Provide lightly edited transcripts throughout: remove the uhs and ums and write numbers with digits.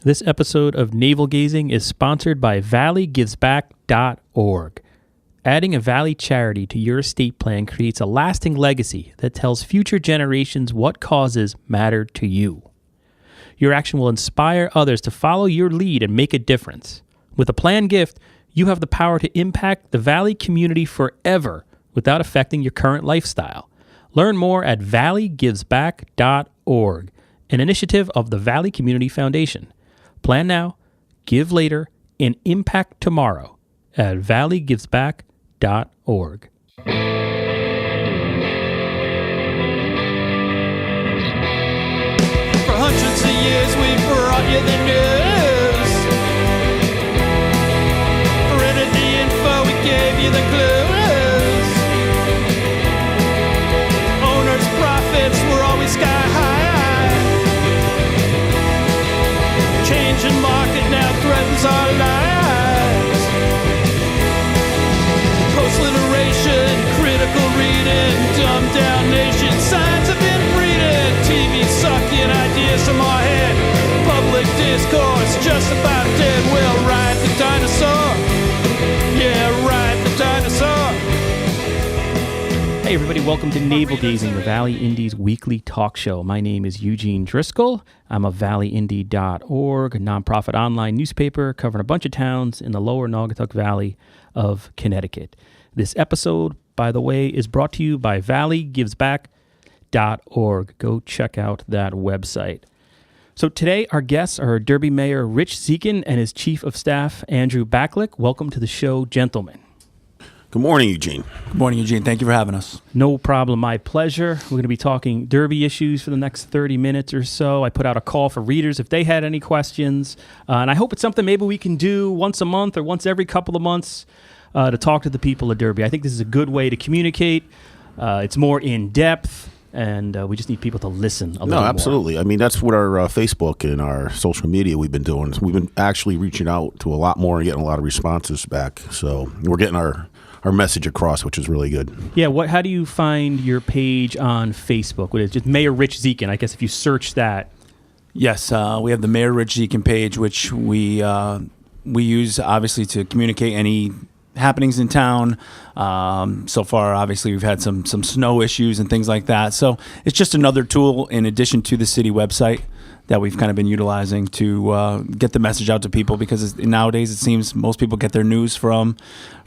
This episode of Navel Gazing is sponsored by valleygivesback.org. Adding a Valley charity to your estate plan creates a lasting legacy that tells future generations what causes matter to you. Your action will inspire others to follow your lead and make a difference. With a planned gift, you have the power to impact the Valley community forever without affecting your current lifestyle. Learn more at valleygivesback.org, an initiative of the Valley Community Foundation. Plan now, give later, and impact tomorrow at valleygivesback.org. For hundreds of years we've brought you the news. For any info we gave you the clues. Owners' profits were always sky high. Changing market now threatens our lives. Post-literation, critical reading, dumbed down nation, signs have been breeding. TV sucking ideas from our head. Public discourse just about dead. We'll ride the dinosaur. Yeah, ride the dinosaur. Hey everybody, welcome to Navel Gazing, the Valley Indy's weekly talk show. My name is Eugene Driscoll. I'm of valleyindy.org, a nonprofit online newspaper covering a bunch of towns in the lower Naugatuck Valley of Connecticut. This episode, by the way, is brought to you by valleygivesback.org. Go check out that website. So today our guests are Derby Mayor Rich Dziekan and his Chief of Staff, Andrew Baklik. Welcome to the show, gentlemen. Good morning, Eugene. Good morning, Eugene. Thank you for having us. No problem. My pleasure. We're going to be talking Derby issues for the next 30 minutes or so. I put out a call for readers if they had any questions. And I hope it's something maybe we can do once a month or once every couple of months to talk to the people of Derby. I think this is a good way to communicate. It's more in-depth, and we just need people to listen a little more. No, absolutely. I mean, that's what our Facebook and our social media we've been doing. We've been actually reaching out to a lot more and getting a lot of responses back. So we're getting our message across, which is really good. Yeah, how do you find your page on Facebook? What is it? Just Mayor Rich Dziekan, I guess if you search that. Yes, we have the Mayor Rich Dziekan page, which we use, obviously, to communicate any happenings in town. So far, obviously, we've had some snow issues and things like that. So it's just another tool in addition to the city website that we've kind of been utilizing to get the message out to people, because nowadays it seems most people get their news from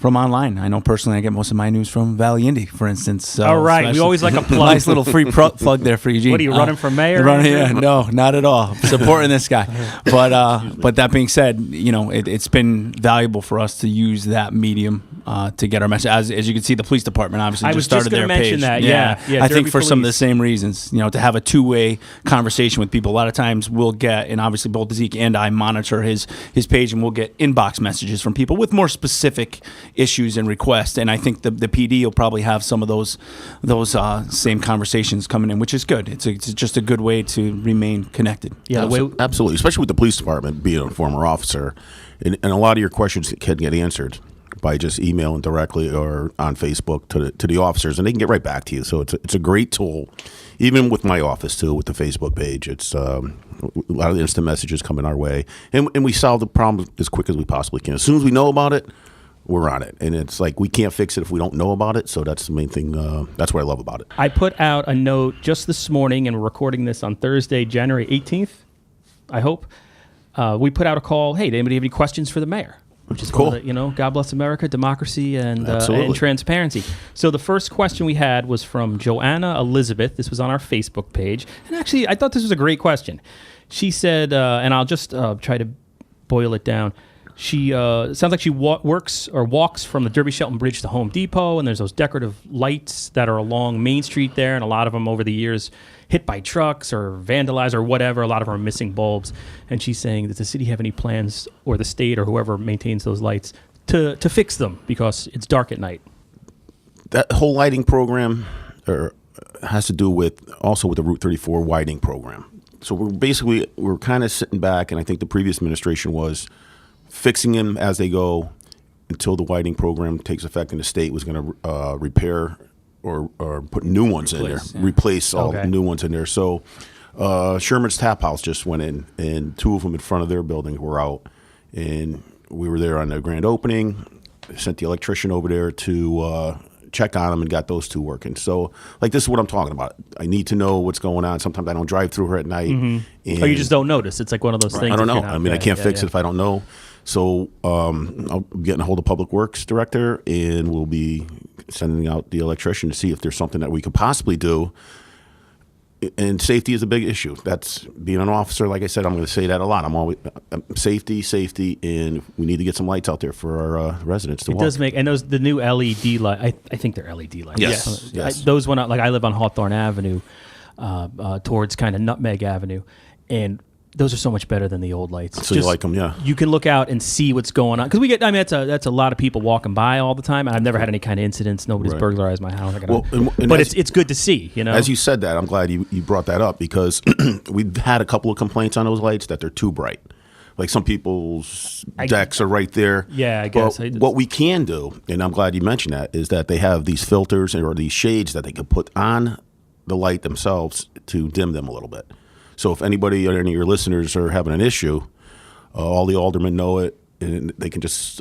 online. I know personally I get most of my news from Valley Indy, for instance. All right, we always like a plug. Nice little free plug there for Eugene. What are you running for mayor? No, not at all. Supporting this guy. But that being said, you know, it's been valuable for us to use that medium to get our message. As you can see, the police department obviously just started their page. I was just going to mention that. Yeah, Derby I think for police. some of the same reasons, you know, to have a two-way conversation with people. A lot of times we'll get, and obviously both Zeke and I monitor his page, and we'll get inbox messages from people with more specific issues and requests. And I think the PD will probably have some of those same conversations coming in, which is good. It's just a good way to remain connected. Yeah, absolutely. Especially with the police department being a former officer, and a lot of your questions can get answered by just emailing directly or on Facebook to the officers, and they can get right back to you. So it's a great tool. Even with my office too, with the Facebook page, it's a lot of instant messages coming our way, and we solve the problem as quick as we possibly can. As soon as we know about it, we're on it, and it's like we can't fix it if we don't know about it. So that's the main thing. That's what I love about it. I put out a note just this morning, and we're recording this on Thursday, January 18th. I hope we put out a call. Hey, did anybody have any questions for the mayor? Which is cool. God bless America, democracy, and transparency. So the first question we had was from Joanna Elizabeth. This was on our Facebook page. And actually, I thought this was a great question. She said, and I'll just try to boil it down. She sounds like she walks from the Derby Shelton Bridge to Home Depot, and there's those decorative lights that are along Main Street there, and a lot of them over the years hit by trucks or vandalized or whatever. A lot of them are missing bulbs. And she's saying, does the city have any plans, or the state or whoever maintains those lights, to fix them because it's dark at night? That whole lighting program has to do with the Route 34 widening program. So we're kind of sitting back, and I think the previous administration was fixing them as they go until the widening program takes effect, and the state was going to repair or put new ones in there, replace all new ones in there. So Sherman's Tap House just went in, and 2 of them in front of their building were out. And we were there on the grand opening. Sent the electrician over there to check on them and got those 2 working. So, like, this is what I'm talking about. I need to know what's going on. Sometimes I don't drive through her at night. Or you just don't notice. It's like one of those things. I don't know. I mean, I can't fix it if I don't know. So I'm getting a hold of Public Works Director, and we'll be sending out the electrician to see if there's something that we could possibly do. And safety is a big issue. That's being an officer. Like I said, I'm going to say that a lot. I'm always safety, and we need to get some lights out there for our residents to walk. It does make, and the new LED light. I think they're LED lights. Yes. Those went out. Like, I live on Hawthorne Avenue, towards kind of Nutmeg Avenue, and those are so much better than the old lights. So you like them, yeah. You can look out and see what's going on. Because we get, I mean, that's a lot of people walking by all the time. And I've never had any kind of incidents. Nobody's burglarized my house. But it's good to see, you know. As you said that, I'm glad you brought that up, because we've had a couple of complaints on those lights that they're too bright. Like, some people's decks are right there. Yeah, I guess. But what we can do, and I'm glad you mentioned that, is that they have these filters or these shades that they can put on the light themselves to dim them a little bit. So if anybody or any of your listeners are having an issue, all the aldermen know it, and they can just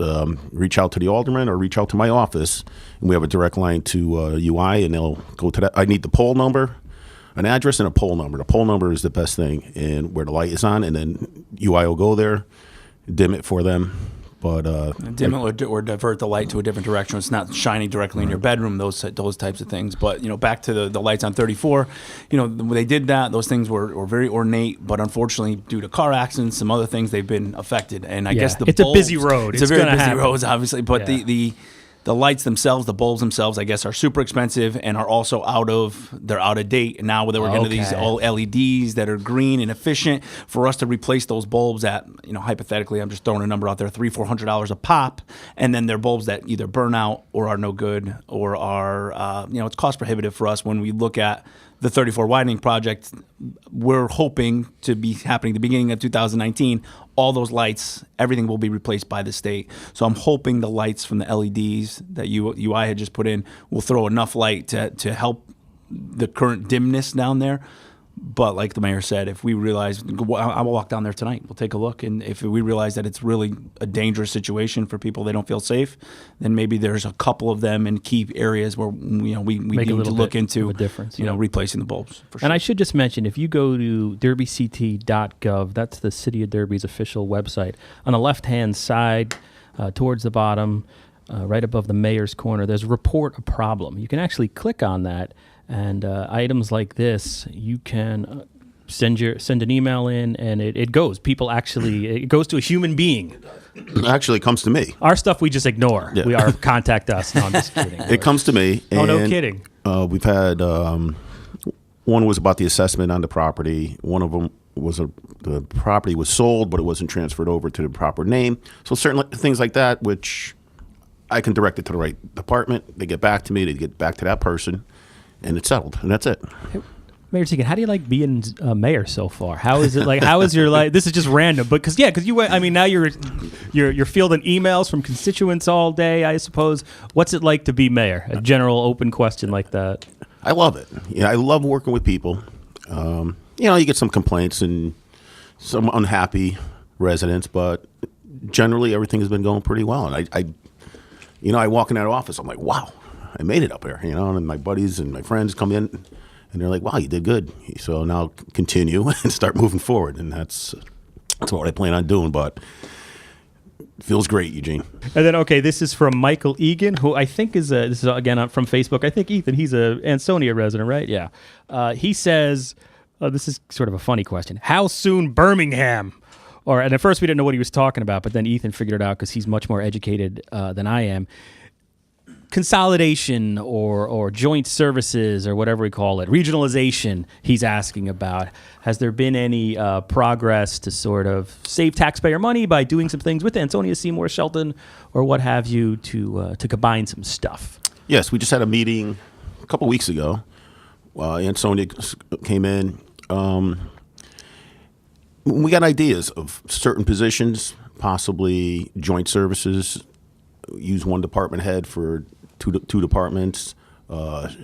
reach out to the alderman or reach out to my office, and we have a direct line to UI, and they'll go to that. I need the pole number, an address, and a pole number. The pole number is the best thing, and where the light is on, and then UI will go there, dim it for them. But dim it or divert the light to a different direction. It's not shining directly in your bedroom. Those types of things. But back to the lights on 34. When they did that, those things were very ornate. But unfortunately, due to car accidents, some other things, they've been affected. And I guess it's a busy road. It's a very busy road, obviously. But the lights themselves, the bulbs themselves, I guess, are super expensive and are also out of date. And now they were getting these all LEDs that are green and efficient. For us to replace those bulbs at, hypothetically, I'm just throwing a number out there, $300-400 a pop, and then they're bulbs that either burn out or are no good or are, it's cost prohibitive for us when we look at the 34 widening project. We're hoping to be happening at the beginning of 2019. All those lights, everything will be replaced by the state. So I'm hoping the lights from the LEDs that UI had just put in will throw enough light to help the current dimness down there. But like the mayor said, if we realize, I will walk down there tonight. We'll take a look, and if we realize that it's really a dangerous situation for people, they don't feel safe, then maybe there's a couple of them in key areas where we need to look into replacing the bulbs. For sure. And I should just mention, if you go to derbyct.gov, that's the City of Derby's official website. On the left-hand side, towards the bottom, right above the mayor's corner, there's report a problem. You can actually click on that. And items like this, you can send an email in, and it goes. It goes to a human being. Actually, it comes to me. Our stuff we just ignore. Yeah. Contact us. No, I'm just kidding. It comes to me. Oh, no kidding. We've had one was about the assessment on the property. One of them was the property was sold, but it wasn't transferred over to the proper name. So certain things like that, which I can direct it to the right department. They get back to me. They get back to that person. And it's settled, and that's it. Hey, Mayor Dziekan, how do you like being mayor so far? How is it like? How is your life? This is just random, but because you. I mean, now you're fielding emails from constituents all day. I suppose. What's it like to be mayor? A general open question like that. I love it. I love working with people. You get some complaints and some unhappy residents, but generally everything has been going pretty well. And I walk in that office, I'm like, wow. I made it up here, and my buddies and my friends come in, and they're like, wow, you did good. So now continue and start moving forward, and that's what I plan on doing, but it feels great, Eugene. And then, this is from Michael Egan, who I think this is again from Facebook. I think Ethan, he's a Ansonia resident, right? Yeah. He says, this is sort of a funny question. How soon Birmingham? And at first we didn't know what he was talking about, but then Ethan figured it out because he's much more educated than I am. Consolidation or joint services or whatever we call it, regionalization, he's asking about. Has there been any progress to sort of save taxpayer money by doing some things with Ansonia, Seymour, Shelton, or what have you to combine some stuff? Yes, we just had a meeting a couple weeks ago. Ansonia came in. We got ideas of certain positions, possibly joint services, use one department head for two departments,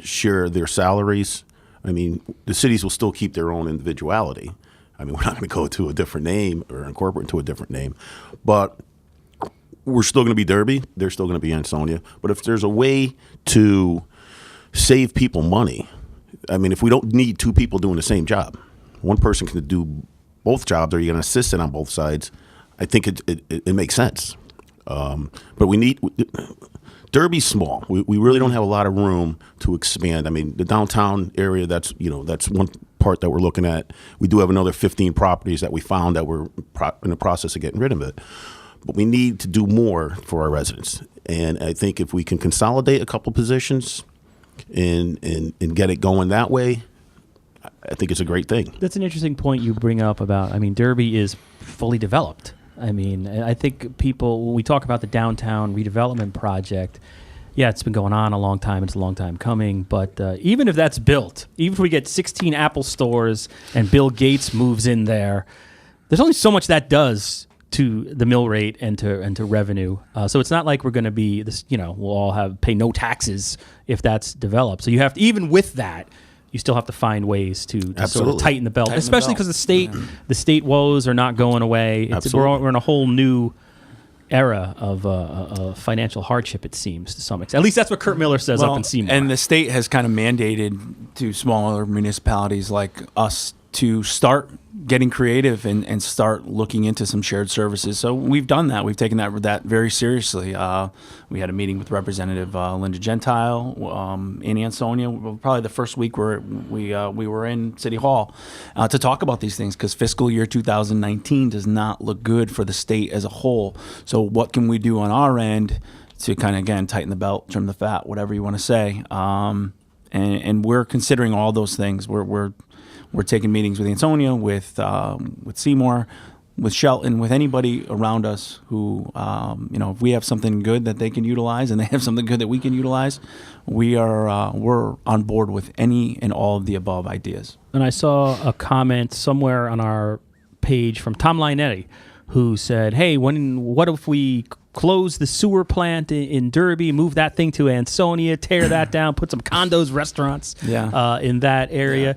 share their salaries, I mean, the cities will still keep their own individuality. I mean, we're not going to go to a different name or incorporate into a different name, but we're still going to be Derby. They're still going to be Ansonia. But if there's a way to save people money, I mean, if we don't need two people doing the same job, one person can do both jobs, or you're going to assist it on both sides, I think it makes sense. But Derby's small. We really don't have a lot of room to expand. I mean, the downtown area, that's one part that we're looking at. We do have another 15 properties that we found that we're in the process of getting rid of it. But we need to do more for our residents. And I think if we can consolidate a couple positions and get it going that way, I think it's a great thing. That's an interesting point you bring up about, I mean, Derby is fully developed. I mean, I think people, when we talk about the downtown redevelopment project, yeah, it's been going on a long time. It's a long time coming. But even if that's built, even if we get 16 Apple stores and Bill Gates moves in there, there's only so much that does to the mill rate and to revenue. So it's not like we're going to be this, we'll all pay no taxes if that's developed. So you have to, even with that, you still have to find ways to sort of tighten the belt, especially because the state woes are not going away. We're in a whole new era of financial hardship, it seems, to some extent. At least that's what Kurt Miller says up in Seymour. And the state has kind of mandated to smaller municipalities like us to start getting creative and start looking into some shared services. So we've done that. We've taken that very seriously. We had a meeting with Representative Linda Gentile in Ansonia. Probably the first week we were in City Hall to talk about these things, because fiscal year 2019 does not look good for the state as a whole. So what can we do on our end to kind of, again, tighten the belt, trim the fat, whatever you want to say. And we're considering all those things. We're taking meetings with Ansonia, with Seymour, with Shelton, with anybody around us who, if we have something good that they can utilize and they have something good that we can utilize, we're on board with any and all of the above ideas. And I saw a comment somewhere on our page from Tom Linetti, who said, "Hey, what if we close the sewer plant in Derby, move that thing to Ansonia, tear that down, put some condos, restaurants in that area?"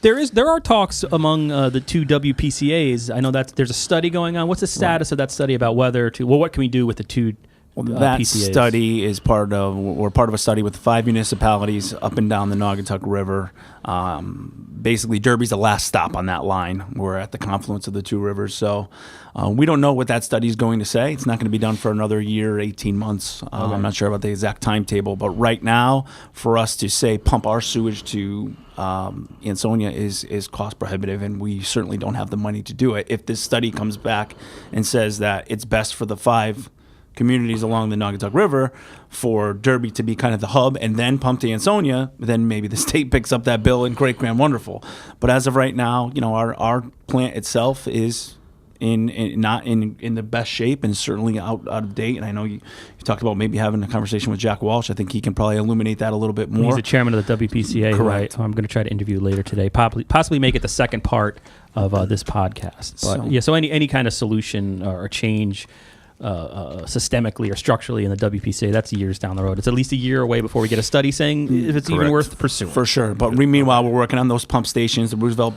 There are talks among the two WPCAs. I know that there's a study going on. What's the status of that study about whether to? Well, what can we do with the two? That PCAs? Study is part of a study with 5 municipalities up and down the Naugatuck River. Basically, Derby's the last stop on that line. We're at the confluence of the two rivers. So we don't know what that study is going to say. It's not going to be done for another year, 18 months. I'm not sure about the exact timetable. But right now, for us to say pump our sewage to Ansonia is cost prohibitive, and we certainly don't have the money to do it. If this study comes back and says that it's best for the 5 communities along the Naugatuck River for Derby to be kind of the hub and then pump to Ansonia, then maybe the state picks up that bill and great grand wonderful. But as of right now, our plant itself is not in the best shape and certainly out of date. And I know you talked about maybe having a conversation with Jack Walsh. I think he can probably illuminate that a little bit more. He's the chairman of the WPCA. Correct. Who I'm going to try to interview later today. Possibly make it the second part of this podcast. But so any kind of solution or change systemically or structurally in the WPCA, that's years down the road. It's at least a year away before we get a study saying if it's even worth pursuing. For sure. But meanwhile, we're working on those pump stations, the Roosevelt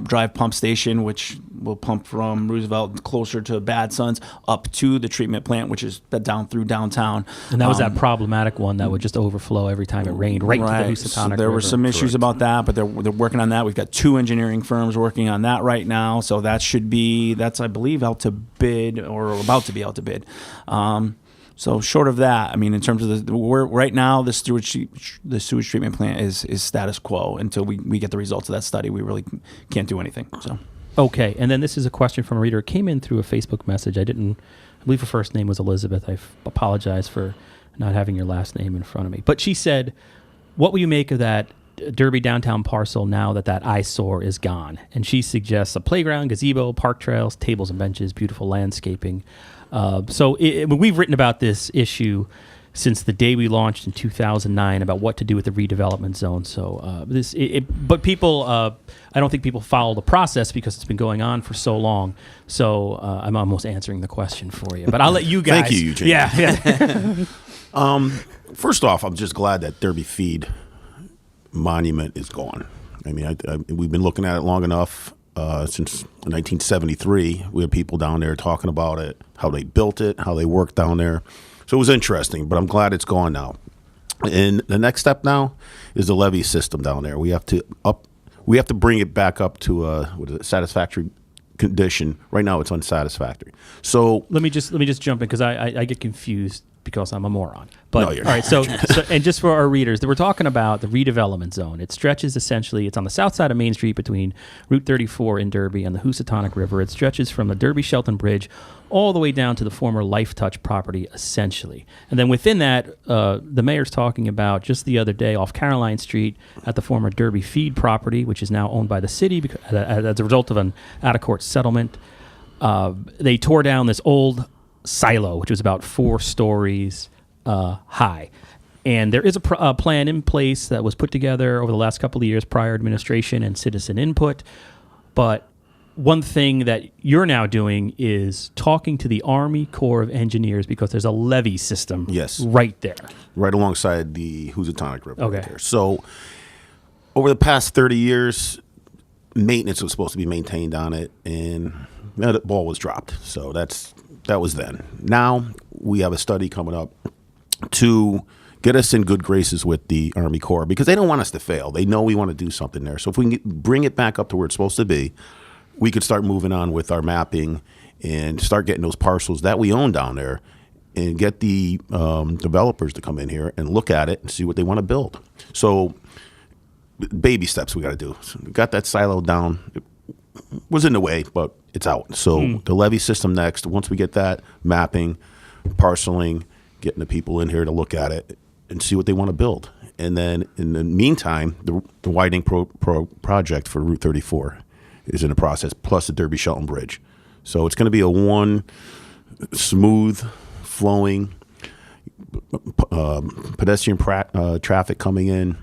Drive pump station, which will pump from Roosevelt closer to Bad Sons up to the treatment plant, which is down through downtown. And that was that problematic one that would just overflow every time it rained right to the Housatonic so there River. were some issues about that, but they're working on that. We've got 2 engineering firms working on that right now. So that's I believe out to bid or about to be out to bid. So short of that, I mean, in terms of right now, the sewage treatment plant is status quo until we get the results of that study. We really can't do anything. So. Okay, and then this is a question from a reader. It came in through a Facebook message. I believe her first name was Elizabeth. I apologize for not having your last name in front of me. But she said, what will you make of that Derby downtown parcel now that eyesore is gone? And she suggests a playground, gazebo, park trails, tables and benches, beautiful landscaping. So we've written about this issue since the day we launched in 2009 about what to do with the redevelopment zone. So but people, I don't think people follow the process because it's been going on for so long. So I'm almost answering the question for you, but I'll let you guys. Thank you, Eugene. Yeah. First off, I'm just glad that Derby Feed monument is gone. I mean, we've been looking at it long enough. Since 1973, we had people down there talking about it, how they built it, how they worked down there. So it was interesting, but I'm glad it's gone now. And the next step now is the levee system down there. We have to bring it back up to a satisfactory condition. Right now, it's unsatisfactory. So let me just jump in because I get confused because I'm a moron. But No, you're all right, so and just for our readers, we're talking about the redevelopment zone. It stretches essentially. It's on the south side of Main Street between Route 34 in Derby and the Housatonic River. It stretches from the Derby Shelton Bridge all the way down to the former Life Touch property, essentially. And then within that, the mayor's talking about just the other day off Caroline Street at the former Derby Feed property, which is now owned by the city as a result of an out-of-court settlement. They tore down this old silo, which was about 4 stories high. And there is a plan in place that was put together over the last couple of years, prior administration and citizen input. But one thing that you're now doing is talking to the Army Corps of Engineers because there's a levee system right there. Right alongside the Housatonic River. Okay. Right there. So over the past 30 years, maintenance was supposed to be maintained on it, and the ball was dropped. So that was then. Now we have a study coming up to get us in good graces with the Army Corps because they don't want us to fail. They know we want to do something there. So if we can bring it back up to where it's supposed to be, we could start moving on with our mapping and start getting those parcels that we own down there and get the developers to come in here and look at it and see what they want to build. So baby steps we got to do. So we got that silo down. It was in the way, but it's out. So the levee system next. Once we get that mapping, parceling, getting the people in here to look at it and see what they want to build. And then in the meantime, the widening project for Route 34 is in the process, plus the Derby Shelton Bridge. So it's going to be a one smooth, flowing pedestrian traffic coming in.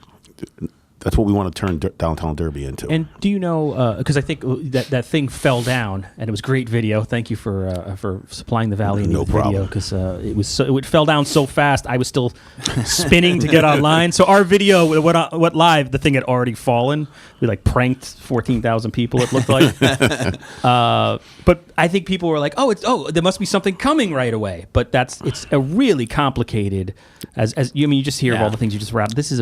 That's what we want to turn downtown Derby into. And do you know, because I think that thing fell down, and it was great video. Thank you for supplying the Valley Indy video, because it fell down so fast, I was still spinning to get online. So our video, what live, the thing had already fallen. We pranked 14,000 people, it looked like. But I think people were like, there must be something coming right away. But it's a really complicated, you just hear of all the things you just wrapped. This is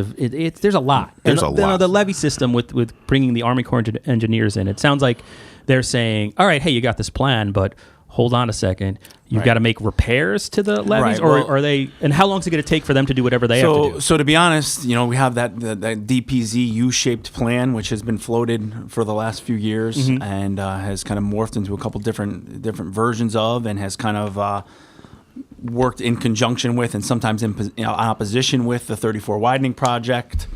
there's a lot. There's a lot. The levee system with bringing the Army Corps of Engineers in, it sounds like they're saying, all right, hey, you got this plan, but hold on a second. You've got to make repairs to the levees, or are they? And how long is it going to take for them to do whatever they have to do? So to be honest, we have that DPZ U-shaped plan, which has been floated for the last few years and has kind of morphed into a couple different versions of, and has kind of worked in conjunction with, and sometimes in opposition with, the 34 widening project.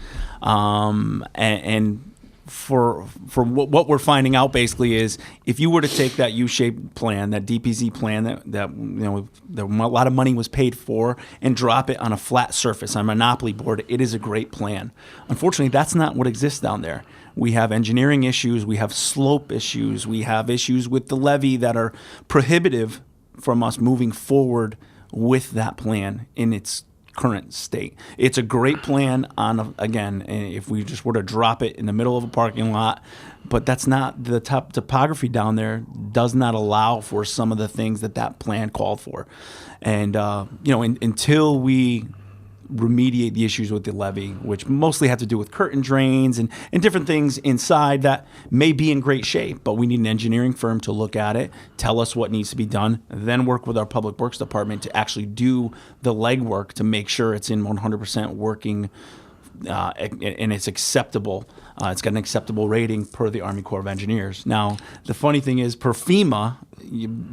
And for what we're finding out basically is, if you were to take that U-shaped plan, that DPZ plan that a lot of money was paid for, and drop it on a flat surface, on a monopoly board, it is a great plan. Unfortunately, that's not what exists down there. We have engineering issues, we have slope issues, we have issues with the levee that are prohibitive from us moving forward with that plan in its current state. It's a great plan again, if we just were to drop it in the middle of a parking lot, but that's not, the topography down there does not allow for some of the things that plan called for. And until we remediate the issues with the levee, which mostly have to do with curtain drains and different things inside that may be in great shape, but we need an engineering firm to look at it, tell us what needs to be done, then work with our public works department to actually do the legwork to make sure it's in 100% working and it's acceptable. It's got an acceptable rating per the Army Corps of Engineers. Now, the funny thing is, per FEMA,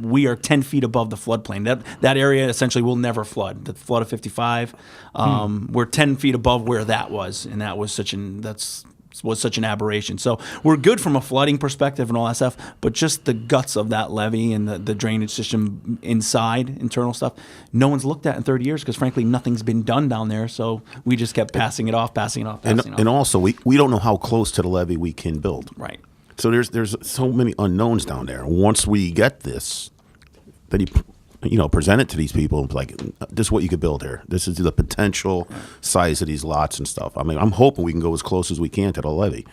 we are 10 feet above the floodplain. That area essentially will never flood. The flood of 55, we're 10 feet above where that was, and that was such an aberration. So we're good from a flooding perspective and all that stuff, but just the guts of that levee and the drainage system inside, internal stuff, no one's looked at in 30 years because, frankly, nothing's been done down there. So we just kept passing it off. And also, we don't know how close to the levee we can build. Right. So there's so many unknowns down there. Once we get this, then you present it to these people and be like, this is what you could build here. This is the potential size of these lots and stuff. I mean, I'm hoping we can go as close as we can to the levee,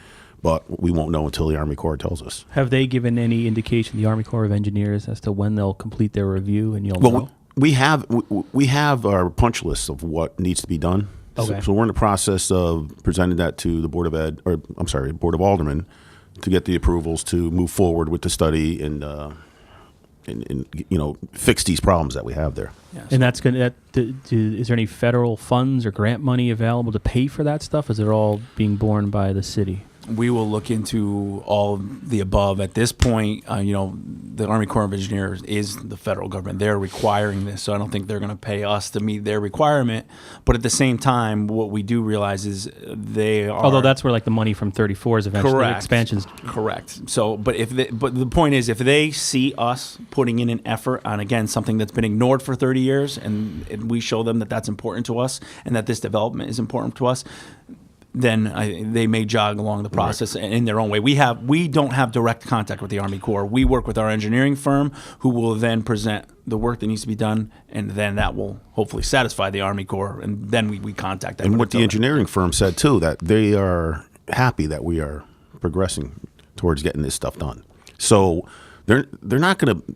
but we won't know until the Army Corps tells us. Have they given any indication, the Army Corps of Engineers, as to when they'll complete their review and you'll know? We have our punch list of what needs to be done. Okay. So we're in the process of presenting that to the Board of Aldermen to get the approvals to move forward with the study and fix these problems that we have there. Yes. And that's going to. Is there any federal funds or grant money available to pay for that stuff? Is it all being borne by the city? We will look into all the above. At this point, the Army Corps of Engineers is the federal government. They're requiring this, so I don't think they're going to pay us to meet their requirement. But at the same time, what we do realize is they are. Although that's where like the money from 34 is eventually correct. Expansions. Correct. So, but the point is, if they see us putting in an effort on again something that's been ignored for 30 years, and we show them that that's important to us and that this development is important to us, then they may jog along the process in their own way. We don't have direct contact with the Army Corps. We work with our engineering firm, who will then present the work that needs to be done, and then that will hopefully satisfy the Army Corps, and then we contact them. And what the engineering firm said too, that they are happy that we are progressing towards getting this stuff done. So they're not going to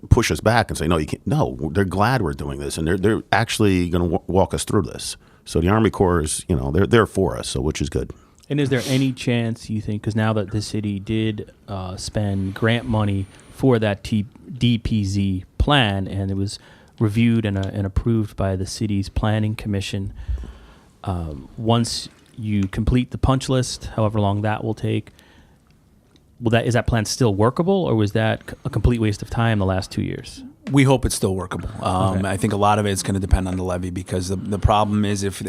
push us back and say, no, you can't. No, they're glad we're doing this, and they're actually going to walk us through this. So the Army Corps is, they're there for us, so which is good. And is there any chance, you think, because now that the city did spend grant money for that DPZ plan, and it was reviewed and approved by the city's planning commission, once you complete the punch list, however long that will take, is that plan still workable, or was that a complete waste of time the last 2 years? We hope it's still workable. Okay. I think a lot of it is going to depend on the levee, because the problem is if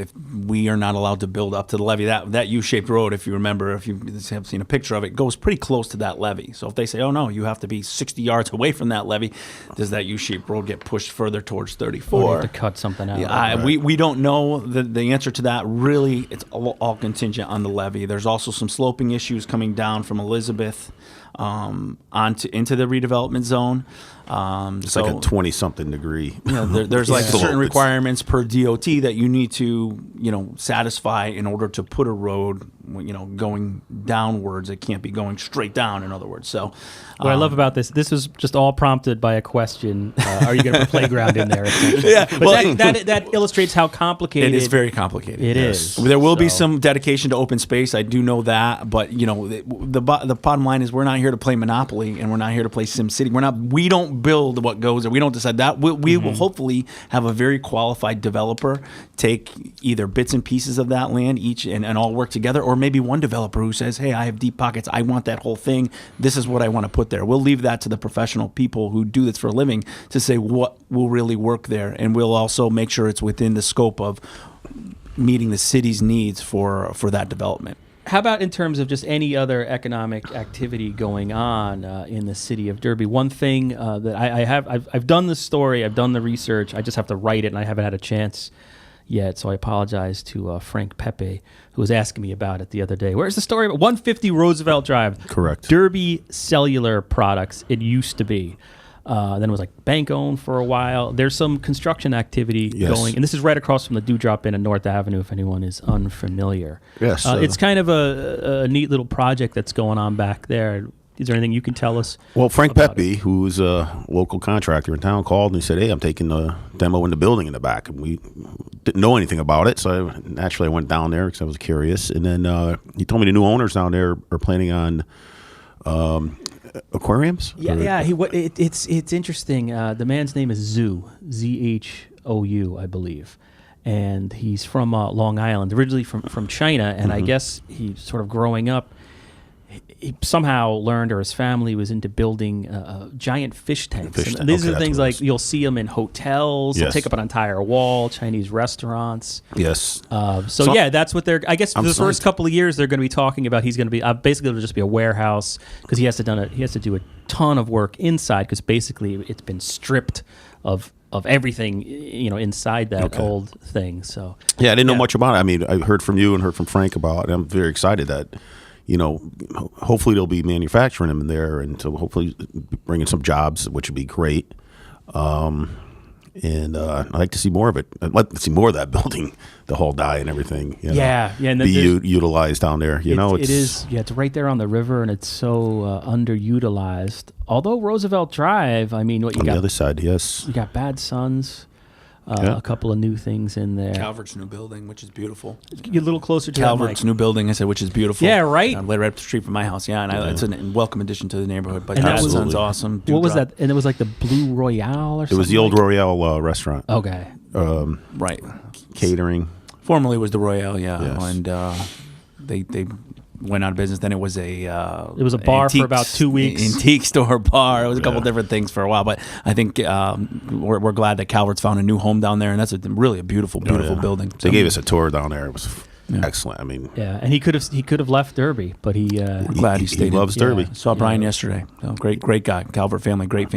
we are not allowed to build up to the levee, that U-shaped road, if you remember, if you have seen a picture of it, goes pretty close to that levee. So if they say, oh no, you have to be 60 yards away from that levee, does that U-shaped road get pushed further towards 34? Or you have to cut something out. Yeah, we don't know the answer to that. Really, it's all contingent on the levee. There's also some sloping issues coming down from Elizabeth into the redevelopment zone. It's like a 20-something degree. There's like certain requirements per DOT that you need to, satisfy in order to put a road, going downwards. It can't be going straight down, in other words. So, what I love about this was just all prompted by a question. Are you going to put playground in there? Yeah, but that illustrates how complicated it is. Very complicated. It is. There will be some dedication to open space. I do know that, but the bottom line is we're not here to play Monopoly, and we're not here to play SimCity. We don't build what goes there. We don't decide that. We will hopefully have a very qualified developer take either bits and pieces of that land each and all work together, or maybe one developer who says, hey, I have deep pockets. I want that whole thing. This is what I want to put there. We'll leave that to the professional people who do this for a living to say what will really work there. And we'll also make sure it's within the scope of meeting the city's needs for that development. How about in terms of just any other economic activity going on in the city of Derby? One thing that I've done the story, I've done the research, I just have to write it, and I haven't had a chance yet, so I apologize to Frank Pepe, who was asking me about it the other day. Where's the story about 150 Roosevelt Drive? Correct. Derby Cellular Products, it used to be. Then it was like bank-owned for a while. There's some construction activity going, and this is right across from the Dewdrop Inn on North Avenue, if anyone is unfamiliar. Yes. It's kind of a neat little project that's going on back there. Is there anything you can tell us? Well, Frank Pepe, who's a local contractor in town, called and he said, hey, I'm taking the demo in the building in the back. And we didn't know anything about it, so naturally I went down there because I was curious. And then he told me the new owners down there are planning on aquariums? Yeah. It's interesting. The man's name is Zhu, Z-H-O-U, I believe. And he's from Long Island, originally from China. And I guess he sort of growing up, he somehow learned, or his family was into building giant fish tanks. These are things like you'll see them in hotels. They'll take up an entire wall, Chinese restaurants. Yes. So yeah, that's what they're. I guess for the first couple of years, they're going to be talking about. He's going to be basically it'll just be a warehouse because he has to do a ton of work inside because basically it's been stripped of everything inside that old thing. So yeah, I didn't know much about it. I mean, I heard from you and heard from Frank about it. I'm very excited that. Hopefully they'll be manufacturing them in there, and so hopefully bringing some jobs, which would be great. And I'd like to see more of it. I'd like to see more of that building, the whole die and everything. Yeah. And be utilized down there. It is. Yeah, it's right there on the river, and it's so underutilized. Although Roosevelt Drive, I mean, what you on got? The other side, yes. You got Bad Sons. A couple of new things in there. Calvert's new building, which is beautiful. Get a little closer to Calvert's new building, I said, which is beautiful. Yeah, right. Right up the street from my house. Yeah, and it's a welcome addition to the neighborhood. But and that sounds awesome. What was that? And it was like the Blue Royale or something? It was the old Royale restaurant. Okay. Right. Catering. Formerly was the Royale, yeah. Yes. And they went out of business. Then it was a bar for about 2 weeks. Antique store bar. It was a couple different things for a while, but I think we're glad that Calvert's found a new home down there, and that's really a beautiful building. They gave us a tour down there. It was excellent. I mean, and he could have left Derby, but we're glad he stayed. He loves Derby. Saw Brian yesterday. So great guy. Calvert family, great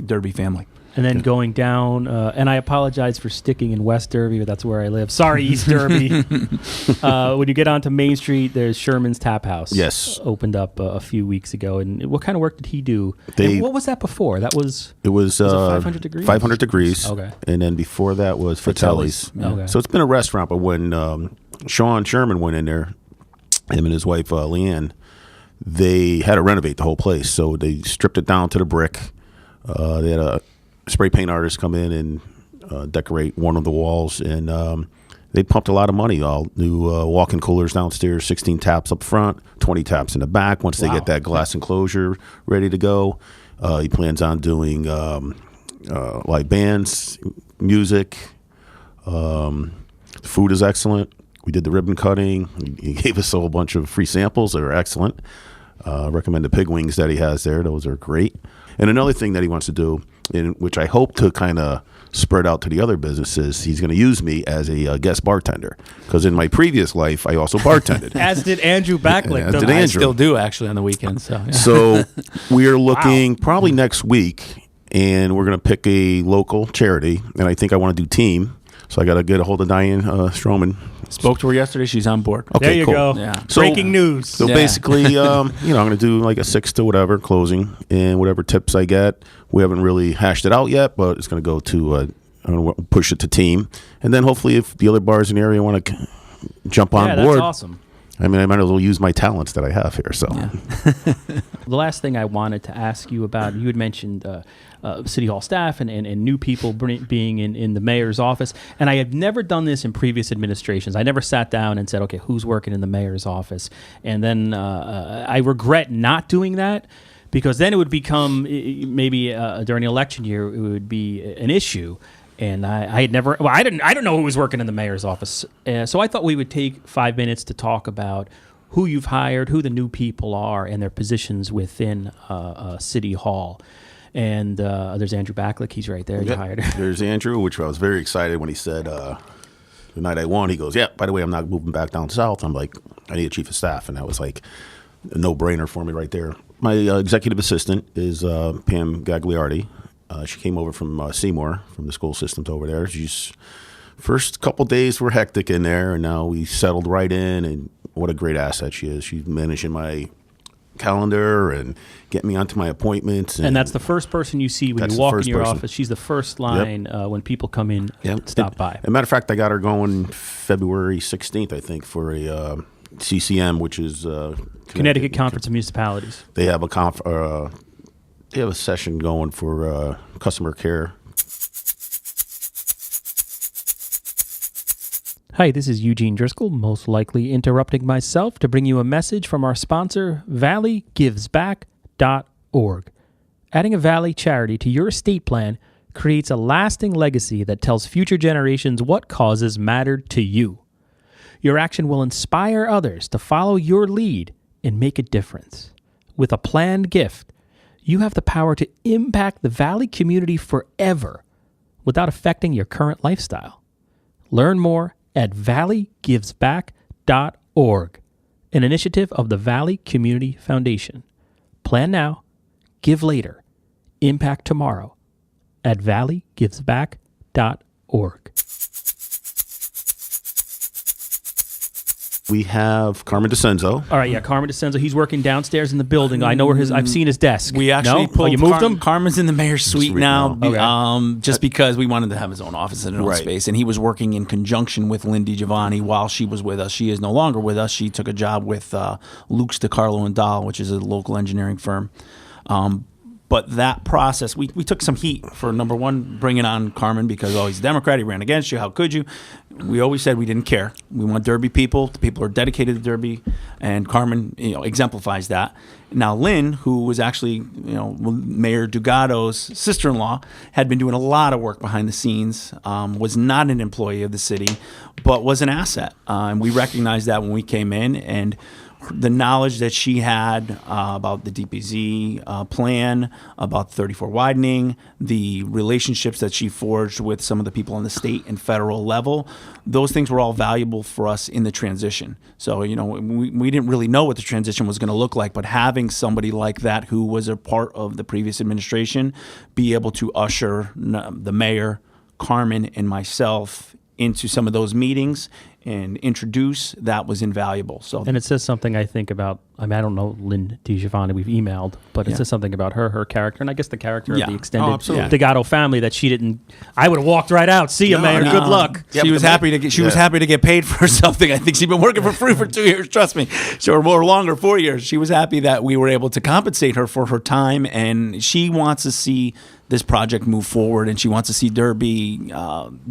Derby family. And then going down, and I apologize for sticking in West Derby, but that's where I live. Sorry, East Derby. When you get onto Main Street, there's Sherman's Tap House. Yes. Opened up a few weeks ago. And what kind of work did he do? And what was that before? It was 500 Degrees? 500 Degrees. Okay. And then before that was Fratelli's. Yeah. Okay. So it's been a restaurant, but when Sean Sherman went in there, him and his wife, Leanne, they had to renovate the whole place. So they stripped it down to the brick. They had a spray paint artists come in and decorate one of the walls, and they pumped a lot of money. All new walk-in coolers downstairs, 16 taps up front, 20 taps in the back. Once they get that glass enclosure ready to go, he plans on doing live bands, music. Food is excellent. We did the ribbon cutting. He gave us a whole bunch of free samples. They were excellent. Recommend the pig wings that he has there. Those are great. And another thing that he wants to do, in which I hope to kind of spread out to the other businesses, he's going to use me as a guest bartender. Because in my previous life, I also bartended. As did Andrew Baklik. As did I Andrew. still do, actually, on the weekends. So, So we are looking probably next week, and we're going to pick a local charity. And I think I want to do team. So I got to get a hold of Diane Stroman. Spoke to her yesterday. She's on board. Okay, there you cool. go. Yeah. Breaking news. So basically, I'm going to do like a 6 to whatever closing, and whatever tips I get. We haven't really hashed it out yet, but it's going to go to I'm going to push it to team, and then hopefully, if the other bars in the area want to jump on board, that's awesome. I mean, I might as well use my talents that I have here. So, The last thing I wanted to ask you about, you had mentioned City Hall staff and new people being in the mayor's office. And I have never done this in previous administrations. I never sat down and said, okay, who's working in the mayor's office? And then I regret not doing that, because then it would become, maybe during the election year, it would be an issue. And I had never, well, I don't know who was working in the mayor's office. So I thought we would take 5 minutes to talk about who you've hired, who the new people are, and their positions within City Hall. And there's Andrew Baklik. He's right there. You hired him. There's Andrew, which I was very excited when he said, the night I won, he goes, yeah, by the way, I'm not moving back down south. I'm like, I need a chief of staff. And that was like a no-brainer for me right there. My executive assistant is Pam Gagliardi. She came over from Seymour, from the school systems over there. She's first couple days were hectic in there, and now we settled right in, and what a great asset she is. She's managing my calendar and getting me onto my appointments. And that's the first person you see when you walk in your office. She's the first line when people come in and stop by. As a matter of fact, I got her going February 16th, I think, for a CCM, which is Connecticut Conference of Municipalities. They have they have a session going for customer care. Hi, this is Eugene Driscoll, most likely interrupting myself to bring you a message from our sponsor, valleygivesback.org. Adding a Valley charity to your estate plan creates a lasting legacy that tells future generations what causes mattered to you. Your action will inspire others to follow your lead and make a difference. With a planned gift, you have the power to impact the Valley community forever without affecting your current lifestyle. Learn more at valleygivesback.org, an initiative of the Valley Community Foundation. Plan now, give later, impact tomorrow at valleygivesback.org. We have Carmen DeCenzo. All right, yeah, Carmen DeCenzo. He's working downstairs in the building. I know where I've seen his desk. We actually pulled. You moved him. Carmen's in the mayor's suite now, Okay. just because we wanted to have his own office and his own space, and he was working in conjunction with Lindy Giovanni while she was with us. She is no longer with us. She took a job with Luke's DeCarlo and Dahl, which is a local engineering firm. But that process, we took some heat for, number one, bringing on Carmen because, he's a Democrat. He ran against you. How could you? We always said we didn't care. We want Derby people. The people are dedicated to Derby. And Carmen, exemplifies that. Now, Lynn, who was actually, Mayor Dugato's sister-in-law, had been doing a lot of work behind the scenes, was not an employee of the city, but was an asset. And we recognized that when we came in. And the knowledge that she had about the DPZ plan, about 34 widening, the relationships that she forged with some of the people on the state and federal level, those things were all valuable for us in the transition. So, we didn't really know what the transition was going to look like, but having somebody like that who was a part of the previous administration be able to usher the mayor, Carmen, and myself into some of those meetings and introduce, that was invaluable. So, and it says something, I think, about, I don't know Lynn DiGiovanni, we've emailed, but it says something about her character, and I guess the character of the extended Degato family, that she didn't, I would have walked right out. See you, Mayor. Good luck. She was happy to get, was happy to get paid for something. I think she'd been working for free for 2 years, trust me. Or more longer, 4 years. She was happy that we were able to compensate her for her time, and she wants to see this project move forward, and she wants to see Derby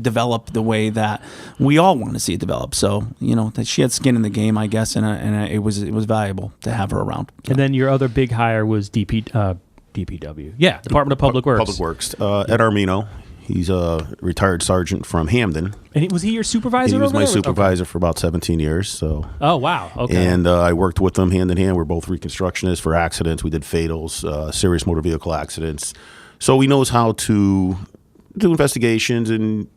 develop the way that we all want to see it develop. So, that she had skin in the game, I guess, and it was valuable to have her around. And then your other big hire was DPW. Yeah, Department of Public Works. Public Works. Ed Armino. He's a retired sergeant from Hamden. And was he your supervisor? He was my supervisor for about 17 years. So. Oh, wow. Okay. And I worked with him hand in hand. We're both reconstructionists for accidents. We did fatals, serious motor vehicle accidents. So he knows how to do investigations and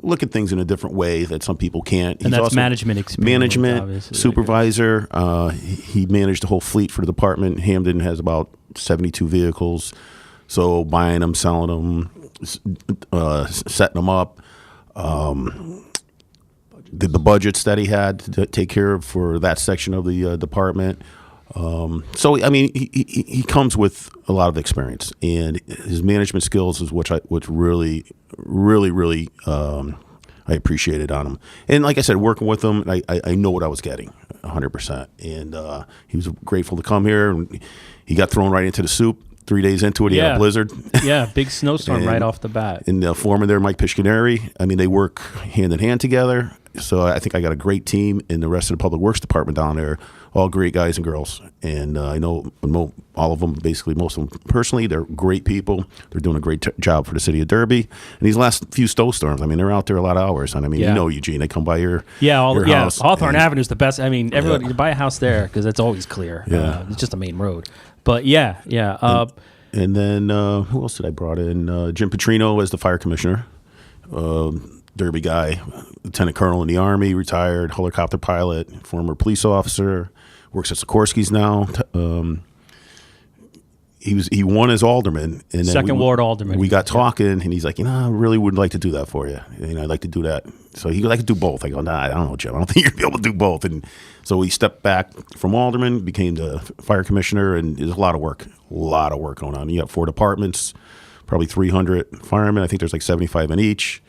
look at things in a different way that some people can't. And that's management experience. Management, supervisor. He managed the whole fleet for the department. Hamden has about 72 vehicles. So buying them, selling them, setting them up. Did the budgets that he had to take care of for that section of the department. So he comes with a lot of experience, and his management skills is which really I appreciated on him. And like I said, working with him, I know what I was getting 100%. And he was grateful to come here, and he got thrown right into the soup. 3 days into it, he had a blizzard. Yeah, big snowstorm right off the bat. And the foreman there, Mike Pishkineri, they work hand in hand together. So I think I got a great team in the rest of the Public Works Department down there, all great guys and girls. And I know all of them, basically most of them personally. They're great people. They're doing a great job for the city of Derby. And these last few snowstorms, they're out there a lot of hours. And Eugene, they come by your house. Hawthorne Avenue is the best. Everybody, you buy a house there because it's always clear. Yeah. It's just a main road. But and then who else did I brought in? Jim Petrino as the fire commissioner. Derby guy, lieutenant colonel in the Army, retired helicopter pilot, former police officer, works at Sikorsky's now. He won as alderman, and then Ward alderman. We got talking, and he's like, I really would like to do that for you. I'd like to do that. So he like to do both. I go, I don't know, Jim. I don't think you're gonna be able to do both. And so he stepped back from alderman, became the fire commissioner, and there's a lot of work going on. You have 4 departments, probably 300 firemen. I think there's like 75 in each.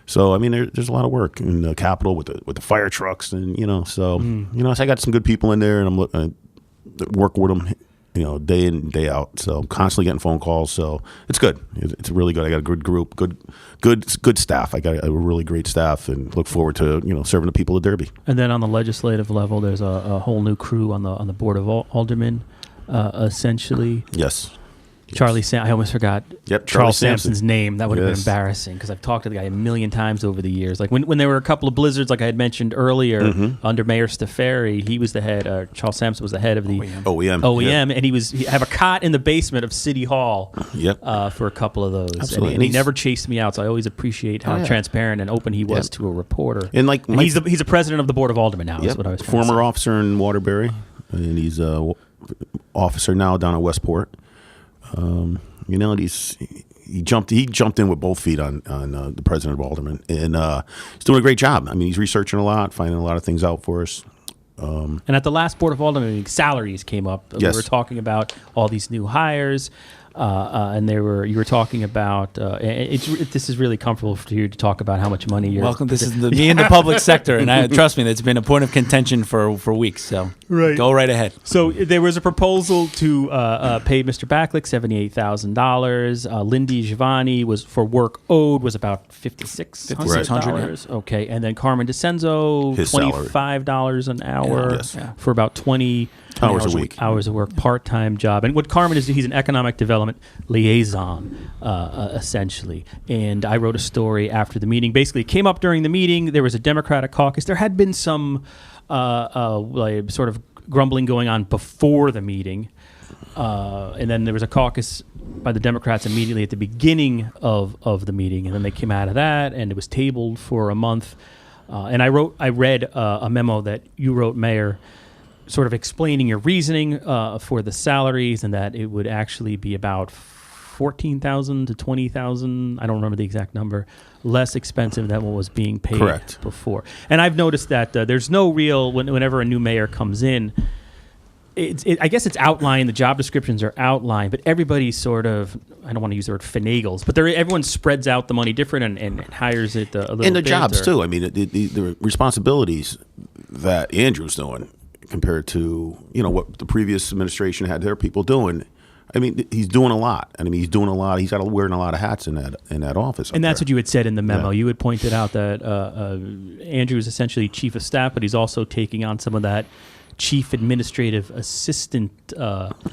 So there's a lot of work in the Capitol with the fire trucks, and so I got some good people in there, and I'm working with them, day in day out. So I'm constantly getting phone calls. So it's good. It's really good. I got a good group, good staff. I got a really great staff, and look forward to serving the people of Derby. And then on the legislative level, there's a whole new crew on the board of aldermen, essentially. Yes. Charlie I almost forgot Charles Sampson's name. That would have been embarrassing because I've talked to the guy a million times over the years. Like when there were a couple of blizzards, like I had mentioned earlier, under Mayor Stafari, he was the head. Charles Sampson was the head of the OEM, and he have a cot in the basement of City Hall. For a couple of those. Absolutely. And he never chased me out, so I always appreciate how transparent and open he was to a reporter. And he's the president of the board of aldermen now. Is what I was trying to say. Former officer in Waterbury, and he's a officer now down at Westport. He jumped in with both feet on the president of Alderman, and he's doing a great job. He's researching a lot, finding a lot of things out for us. And at the last Board of Aldermen meeting, salaries came up. Yes. We were talking about all these new hires. And you were talking about this is really comfortable for you to talk about how much money you're welcome. This is me in the public sector, and trust me, that's been a point of contention for weeks. So go right ahead. So there was a proposal to pay Mr. Baklik $78,000. Lindy Giovanni was for work owed was about $5,600. Okay, and then Carmen DeCenzo $25 an hour for about 20 hours a week. Hours of work, part-time job. And what Carmen is, he's an economic development liaison, essentially. And I wrote a story after the meeting. Basically, it came up during the meeting. There was a Democratic caucus. There had been some sort of grumbling going on before the meeting. And then there was a caucus by the Democrats immediately at the beginning of the meeting. And then they came out of that, and it was tabled for a month. And I read a memo that you wrote, Mayor, sort of explaining your reasoning for the salaries, and that it would actually be about $14,000 to $20,000. I don't remember the exact number. Less expensive than what was being paid before. And I've noticed that there's no real whenever a new mayor comes in. I guess it's outlined. The job descriptions are outlined, but everybody sort of, I don't want to use the word finagles, but everyone spreads out the money different and hires it a little bit. And the jobs too. I mean, the responsibilities that Andrew's doing compared to what the previous administration had their people doing. I mean, he's doing a lot. I mean, he's doing a lot. He's wearing a lot of hats in that office. And that's what you had said in the memo. You had pointed out that Andrew is essentially chief of staff, but he's also taking on some of that chief administrative assistant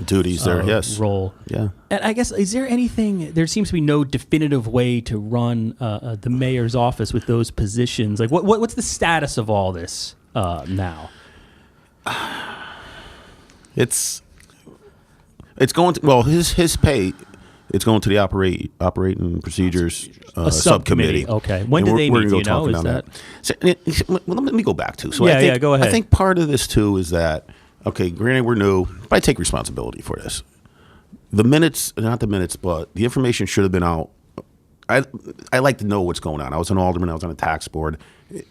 duties there. Role. Yeah. And I guess, is there anything? There seems to be no definitive way to run the mayor's office with those positions. Like, what's the status of all this now? It's going to his pay. It's going to the operating procedures subcommittee. Okay, when do they meet? Do you know? Is that? So, let me go back to. So go ahead. I think part of this too is that granted we're new, but I take responsibility for this. The minutes, not the minutes, but the information should have been out. I like to know what's going on. I was an alderman. I was on a tax board,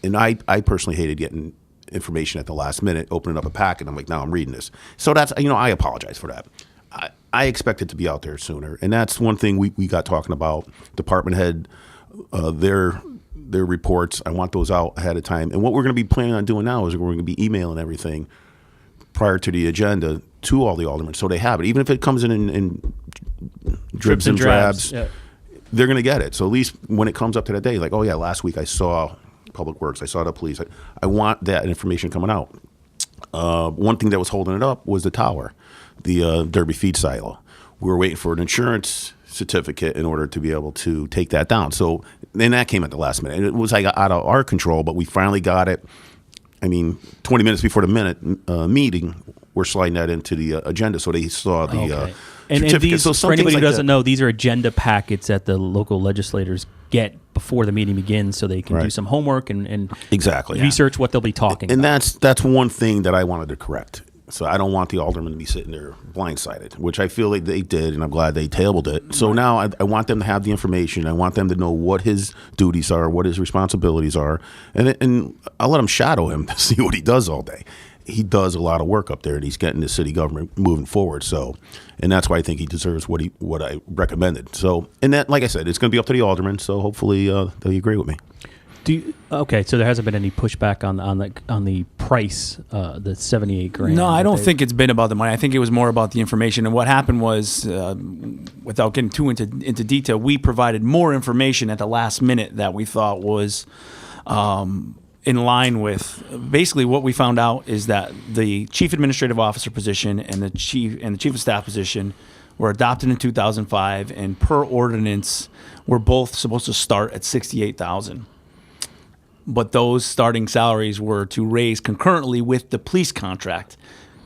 and I personally hated getting information at the last minute, opening up a packet. I'm like, now I'm reading this. So that's, I apologize for that. I expect it to be out there sooner. And that's one thing we got talking about. Department head, their reports, I want those out ahead of time. And what we're going to be planning on doing now is we're going to be emailing everything prior to the agenda to all the aldermen so they have it. Even if it comes in dribs and drabs, they're going to get it. So at least when it comes up to that day, like, oh yeah, last week I saw Public Works, I saw the police. I want that information coming out. One thing that was holding it up was the tower, the Derby feed silo. We were waiting for an insurance certificate in order to be able to take that down. So then that came at the last minute. And it was out of our control, but we finally got it. I mean, 20 minutes before the meeting, we're sliding that into the agenda. So they saw the and these, so for anybody who doesn't know, these are agenda packets that the local legislators get before the meeting begins, so they can do some homework and research what they'll be talking about. And that's one thing that I wanted to correct. So I don't want the aldermen to be sitting there blindsided, which I feel like they did, and I'm glad they tabled it. So now I want them to have the information. I want them to know what his duties are, what his responsibilities are, and I'll let him shadow him to see what he does all day. He does a lot of work up there, and he's getting the city government moving forward. So, and that's why I think he deserves what I recommended. So, and that, like I said, it's going to be up to the aldermen. So hopefully they agree with me. So there hasn't been any pushback on the price, the $78,000. No, I don't think it's been about the money. I think it was more about the information. And what happened was, without getting too into detail, we provided more information at the last minute that we thought was in line with basically what we found out is that the chief administrative officer position and the chief of staff position were adopted in 2005, and per ordinance were both supposed to start at $68,000. But those starting salaries were to raise concurrently with the police contract.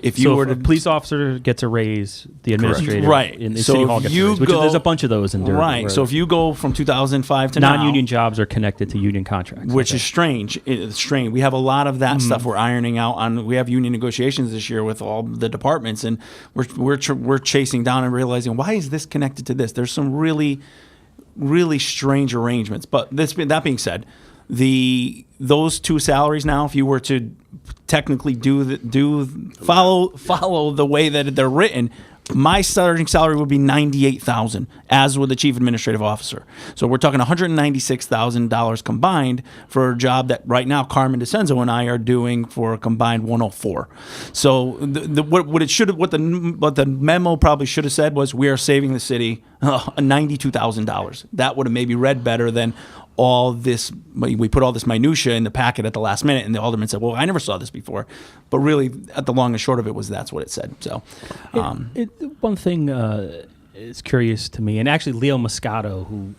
If a police officer gets a raise, the administrator in the city hall gets a raise, there's a bunch of those in Durham. Right. So if you go from 2005 to now, non-union jobs are connected to union contracts, which is strange. It's strange. We have a lot of that stuff we're ironing out. We have union negotiations this year with all the departments, and we're chasing down and realizing, why is this connected to this? There's some really, really strange arrangements. But that being said, those two salaries now, if you were to technically follow the way that they're written, my starting salary would be $98,000, as would the chief administrative officer. So we're talking $196,000 combined for a job that right now Carmen DeCenzo and I are doing for a combined $104,000. So what the memo probably should have said was, we are saving the city $92,000. That would have maybe read better than all this. We put all this minutia in the packet at the last minute, and the alderman said, well, I never saw this before. But really, at the long and short of it was, that's what it said. So one thing is curious to me, and actually Leo Moscato, who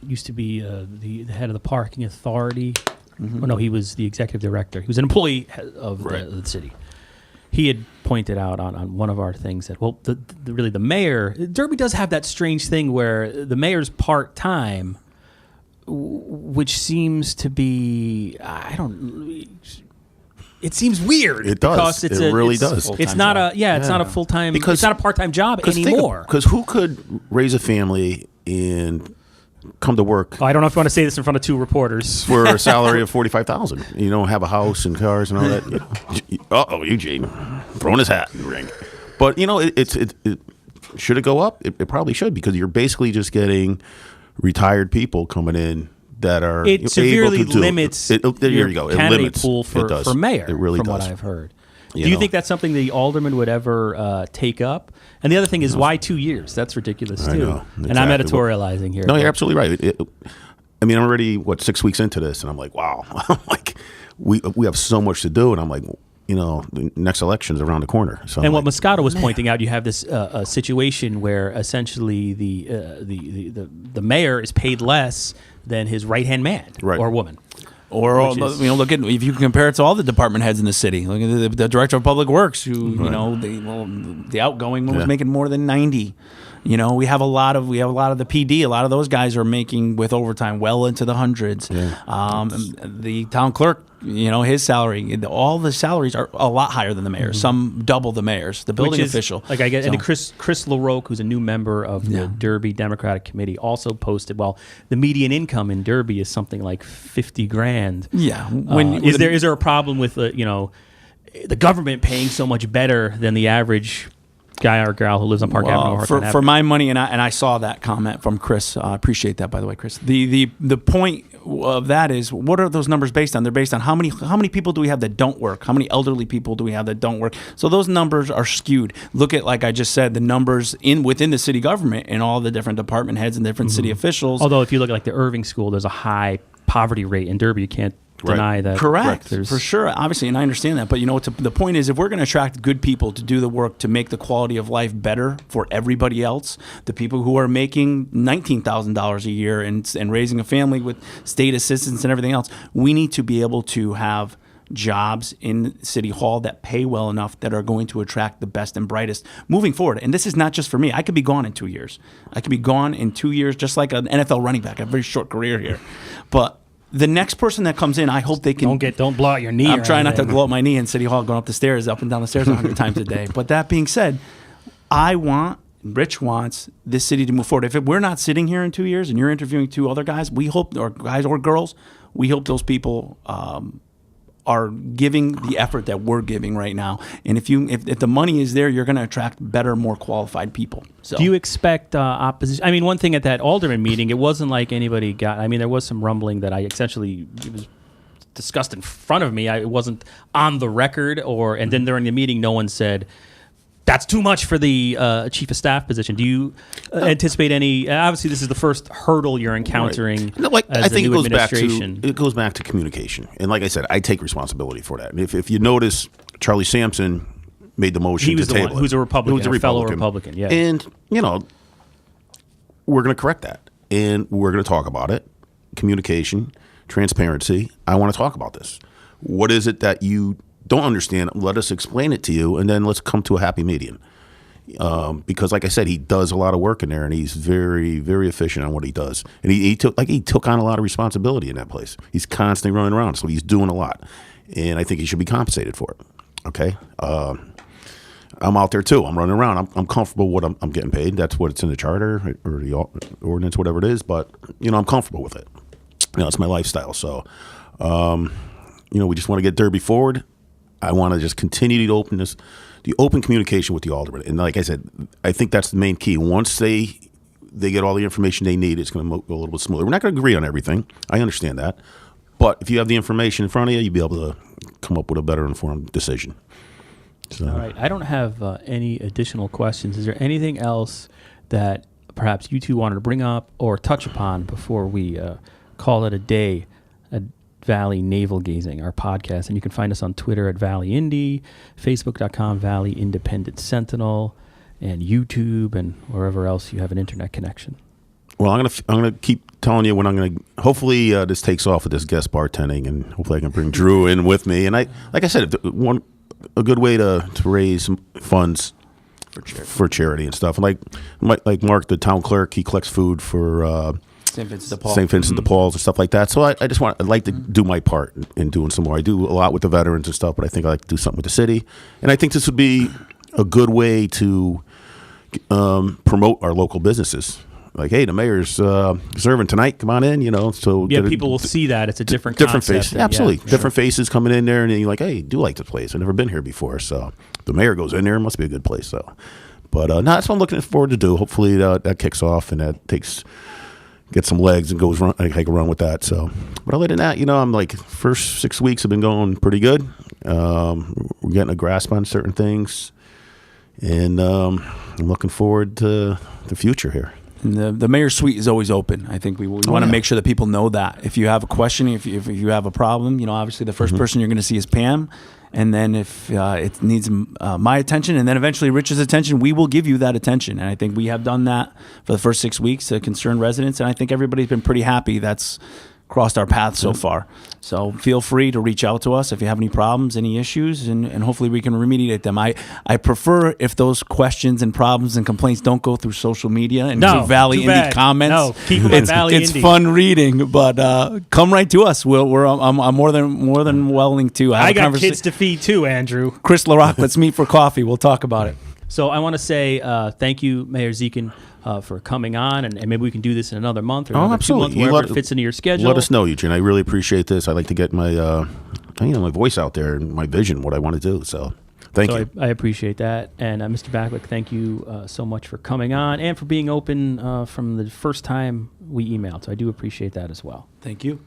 used to be the head of the parking authority. Oh, no, he was the executive director. He was an employee of the city. He had pointed out on one of our things that, well, the mayor, Derby does have that strange thing where the mayor's part-time, which seems to be, it seems weird. It does. Because It really does. It's not it's not a full-time, it's not a part-time job anymore. Because who could raise a family and come to work? I don't know if you want to say this in front of two reporters. For a salary of $45,000. You don't have a house and cars and all that. Eugene throwing his hat in the ring. But it should it go up? It probably should, because you're basically just getting retired people coming in that are it severely able to limits there you go. It candidate limits. pool for mayor. It really from does. what I've heard. Do you think that's something the alderman would ever take up? And the other thing is, why 2 years? That's ridiculous too. I know, exactly. And I'm editorializing here. No, you're absolutely right. I'm already 6 weeks into this, and I'm like, wow. Like we have so much to do, and I'm like, the next election's around the corner. So and what Moscato was pointing out, you have this situation where essentially the mayor is paid less than his right-hand man or woman. Or look at, if you compare it to all the department heads in the city. Look at the director of public works, who the outgoing one was making more than 90. We have a lot of the PD. A lot of those guys are making with overtime well into the hundreds. Yeah. The town clerk, his salary, all the salaries are a lot higher than the mayor's. Some double the mayor's. The building official, like I get, and Chris LaRoque, who's a new member of the Derby Democratic Committee, also posted. Well, the median income in Derby is something like $50,000. Yeah. Is there a problem with the government paying so much better than the average guy or gal who lives on Park Avenue? For my money, and I saw that comment from Chris. I appreciate that, by the way, Chris. The point of that is, what are those numbers based on? They're based on how many people do we have that don't work? How many elderly people do we have that don't work? So those numbers are skewed. Look at, like I just said, the numbers within the city government and all the different department heads and different city officials. Although if you look at like the Irving School, there's a high poverty rate in Derby. You can't deny that. Correct. For sure, obviously, and I understand that. But the point is, if we're going to attract good people to do the work to make the quality of life better for everybody else, the people who are making $19,000 a year and raising a family with state assistance and everything else, we need to be able to have jobs in City Hall that pay well enough that are going to attract the best and brightest moving forward. And this is not just for me. I could be gone in 2 years. I could be gone in 2 years, just like an NFL running back. I have a very short career here. But the next person that comes in, I hope they can. Don't blow out your knee. I'm trying not to blow out my knee in City Hall, going up and down the stairs 100 times a day. But that being said, Rich wants this city to move forward. If we're not sitting here in 2 years and you're interviewing two other guys, we hope, or guys or girls, we hope those people are giving the effort that we're giving right now. And if the money is there, you're going to attract better, more qualified people. So, do you expect opposition? I mean, one thing at that alderman meeting, it wasn't like anybody got. I mean, there was some rumbling that it was discussed in front of me. It wasn't on the record, and then during the meeting, no one said, that's too much for the chief of staff position. Do you anticipate any? Obviously, this is the first hurdle you're encountering. Right. As I think the new administration. it goes back to communication. And like I said, I take responsibility for that. And if you notice, Charlie Sampson made the motion. He was to the table one who's a Republican, a fellow Republican. Yeah, and we're going to correct that, and we're going to talk about it. Communication, transparency. I want to talk about this. What is it that you don't understand? Let us explain it to you, and then let's come to a happy median. Because, like I said, he does a lot of work in there, and he's very, very efficient on what he does. And he took on a lot of responsibility in that place. He's constantly running around, so he's doing a lot, and I think he should be compensated for it. Okay, I'm out there too. I'm running around. I'm comfortable with what I'm getting paid. That's what it's in the charter or the ordinance, whatever it is. But I'm comfortable with it. It's my lifestyle. So. we just want to get Derby forward. I want to just continue the open communication with the alderman. And like I said, I think that's the main key. Once they get all the information they need, it's going to go a little bit smoother. We're not going to agree on everything. I understand that. But if you have the information in front of you, you'll be able to come up with a better informed decision. So. All right. I don't have any additional questions. Is there anything else that perhaps you two wanted to bring up or touch upon before we call it a day at Valley Navel Gazing, our podcast? And you can find us on Twitter at Valley Indy, Facebook.com, Valley Independent Sentinel, and YouTube, and wherever else you have an internet connection. Well, I'm gonna keep telling you when I'm gonna. Hopefully, this takes off with this guest bartending, and hopefully, I can bring Drew in with me. And like I said, a good way to raise some funds for charity and stuff. And like Mark, the town clerk, he collects food for St. Vincent de Paul. St. Vincent de Paul's and stuff like that. So I'd like to do my part in doing some more. I do a lot with the veterans and stuff, but I think I'd like to do something with the city. And I think this would be a good way to promote our local businesses. Like, hey, the mayor's serving tonight. Come on in, So people will see that it's a different face. Absolutely, different faces coming in there, and then you're like, hey, I do like this place. I've never been here before, so the mayor goes in there. It must be a good place. So, but no, that's what I'm looking forward to do. Hopefully, that kicks off and that gets some legs and goes run. I can run with that. So, but other than that, I'm like first 6 weeks have been going pretty good. We're getting a grasp on certain things, and I'm looking forward to the future here. And the mayor's suite is always open. I think we want to make sure that people know that. If you have a question, if you have a problem, obviously the first person you're going to see is Pam. And then if it needs my attention and then eventually Rich's attention, we will give you that attention. And I think we have done that for the first 6 weeks to concerned residents. And I think everybody's been pretty happy that's crossed our path so far. So feel free to reach out to us if you have any problems, any issues, and hopefully we can remediate them. I prefer if those questions and problems and complaints don't go through social media and through Valley Indy comments. No, keep them at Valley Indy. It's fun reading, but come right to us. I'm more than willing to. I got kids to feed too, Andrew. Chris LaRock, let's meet for coffee. We'll talk about it. So I want to say thank you, Mayor Dziekan, for coming on, and maybe we can do this in another month or another 2 months, wherever it fits into your schedule. Let us know, Eugene. I really appreciate this. I like to get my my voice out there and my vision, what I want to do. So thank you. I appreciate that. And Mr. Baklik, thank you so much for coming on and for being open from the first time we emailed. So I do appreciate that as well. Thank you.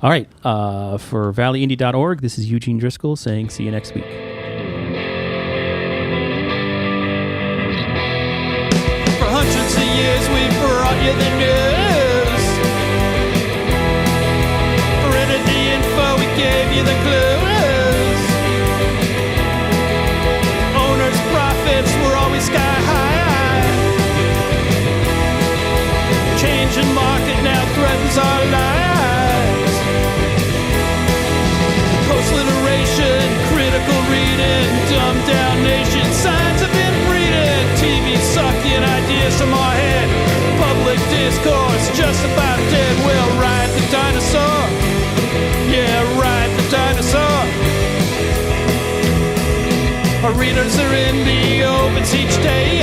All right. For valleyindy.org, this is Eugene Driscoll saying see you next week. Hundreds of years we've brought you the news. Printed the info, we gave you the clues. Owners' profits were always sky high. Changing market now threatens our lives. Post-literation, critical reading, dumbed down nation, signs of inbreeding, TV sucking ideas from our head, public discourse just about dead. We'll ride the dinosaur, yeah, ride the dinosaur. Our readers are in the opens each day.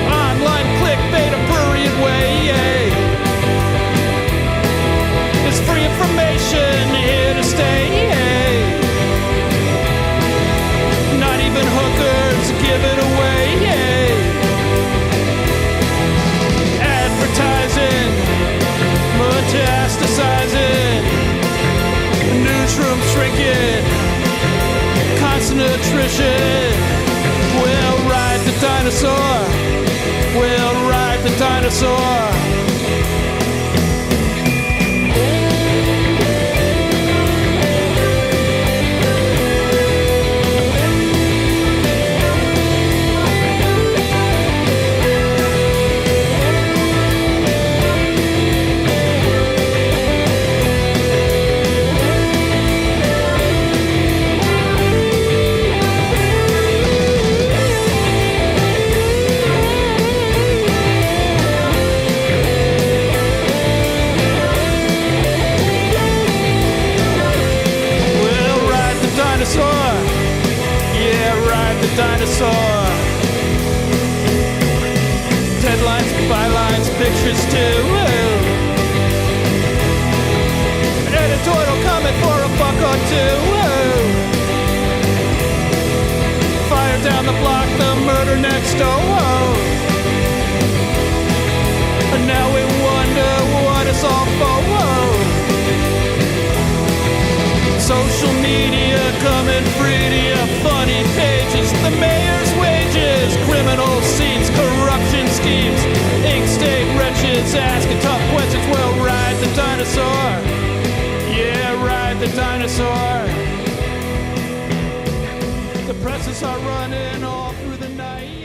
Online clickbait, a prurient way. It's free information here to stay. Not even hookers give it away. Advertising, metastasizing, newsroom shrinking, constant attrition. We'll ride the dinosaur. We'll ride the dinosaur. Dinosaur. Deadlines, bylines, pictures too. An stove. And now we wonder what it's all for. Social media coming free to you, funny pages, the mayor's wages, criminal scenes, corruption schemes, ink state wretches asking tough questions. Well, ride the dinosaur. Yeah, ride the dinosaur. The presses are running all through the night.